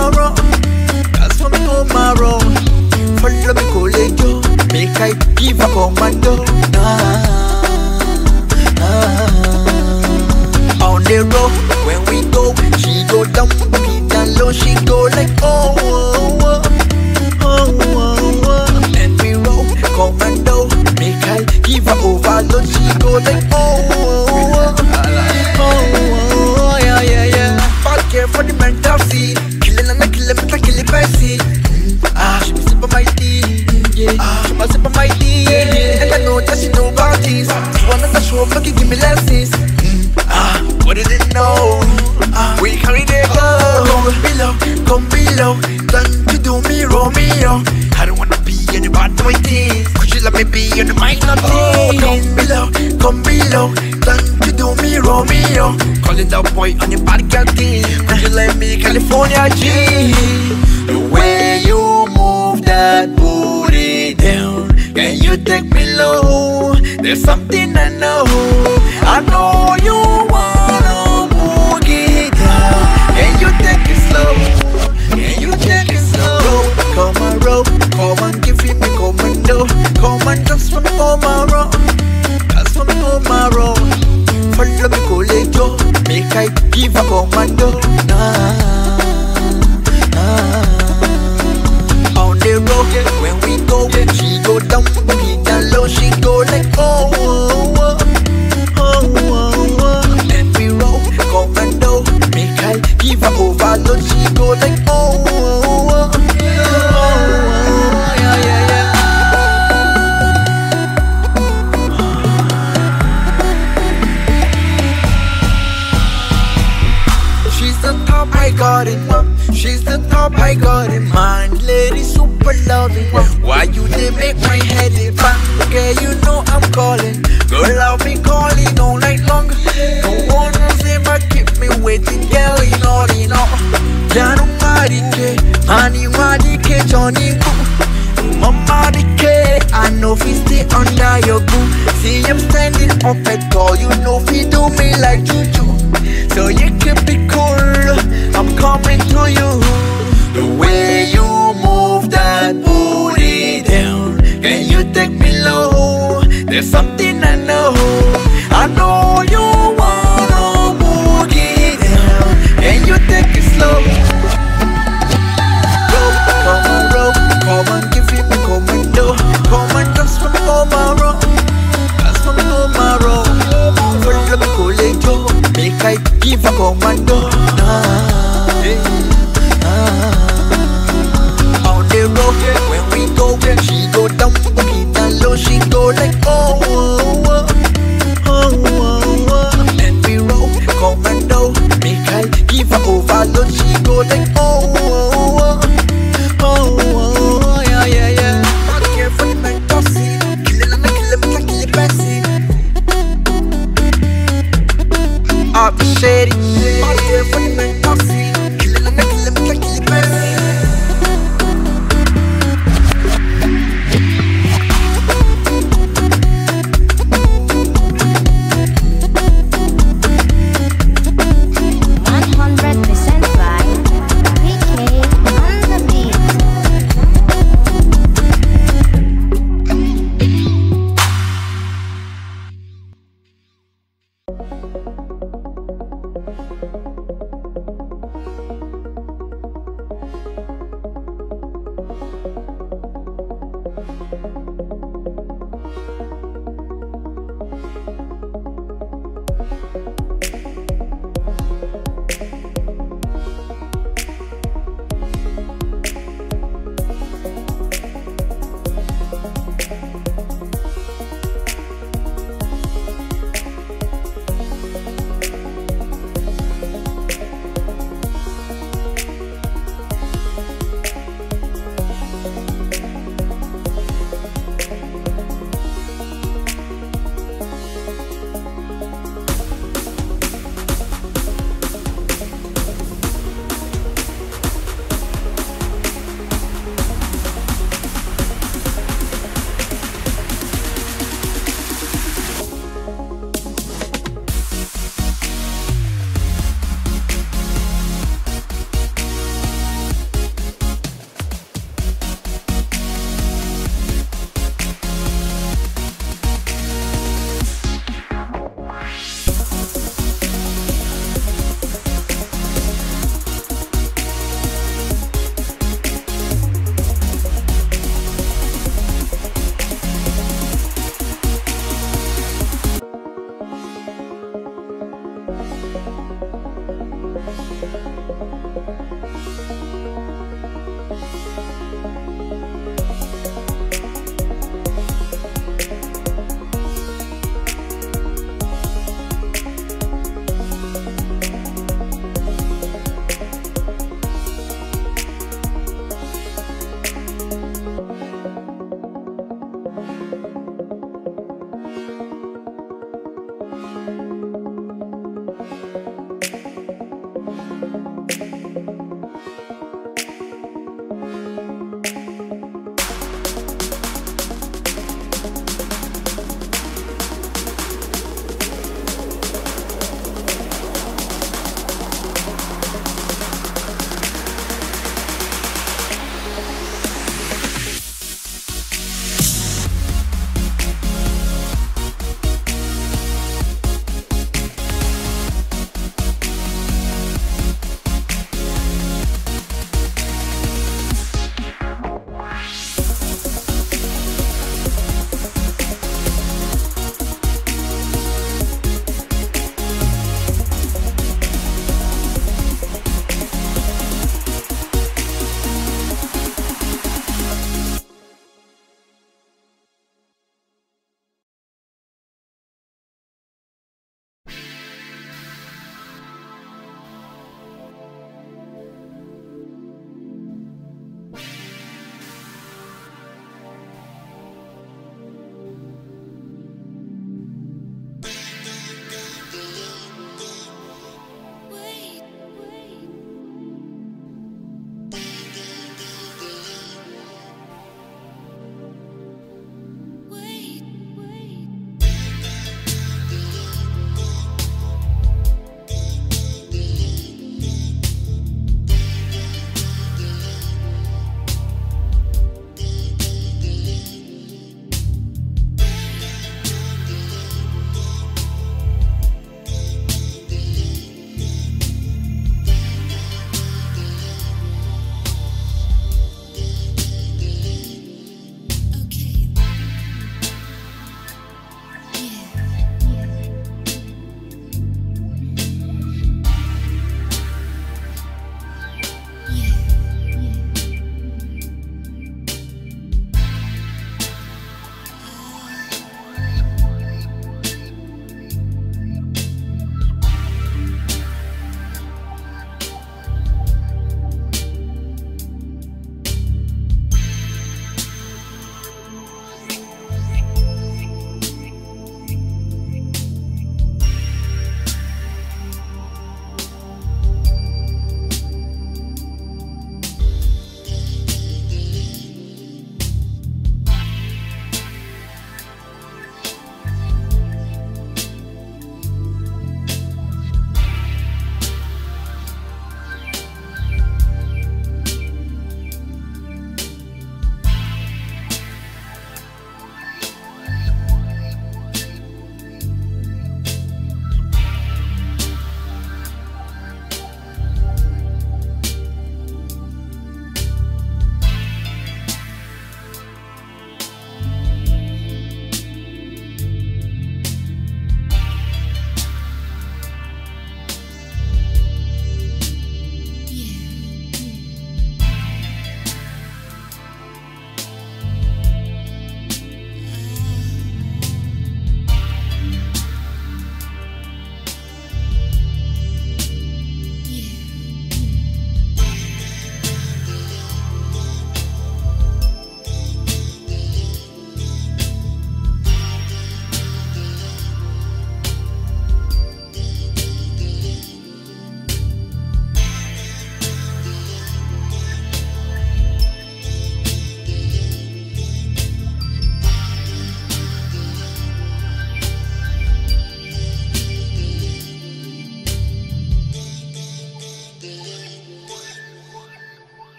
tomorrow. That's for me tomorrow. Follow me collejo, make I give a commando. On the road, when we go, she go down, down low, she go like oh, oh, oh, oh, oh. And we roll, commando, make I give her overload, she go like oh, oh, oh, oh, oh, yeah, yeah, yeah. Bad care for the mental scene, killing and I kill him, I kill it by sea. She must sip on my tea, yeah. She must sip on my tea, yeah. And I know that she know about this. She wanna show up, give me lessons. What did it know? We carry the go. Come below, don't you do me Romeo. I don't wanna be in the bottom of my teeth. Could you let me be in the mind of teeth? Come below, don't you do me Romeo. Calling that boy on the body girl team. Could you let me California G? The way you move that booty down, can you take me low? There's something I know. I know you wanna boogie down. Can you take it slow? Can you take it slow? Come on, roll, come on, give me commando. Come on, just for me tomorrow. That's for me tomorrow. Follow me collejo, make I give a commando. On the road, when we go, she go down, down low, she go like oh, oh, oh, oh, oh. And we roll, commando, make I give her overload, she go like oh, oh, oh, oh, yeah, yeah, yeah. She's the top, I got it. She's the top, I got in mind. Lady super loving. Why you they make my head it bang? Okay, you know I'm calling. Girl, I'll be calling all night long. No one knows if I keep me waiting. Girl, you know. Janu Marike, Mani Marike, Johnny Boo. Mama Dike, I know if stay under your boot. See him standing up at all. You know if he do me like juju. So you can be cool, I'm coming to you. The way you move that booty down, can you take me low? There's something I know. I know you wanna boogie down. Can you take it slow? Come on, give me commando. Come on, just for me tomorrow. That's for me tomorrow. Follow me collejo, make I give a commando.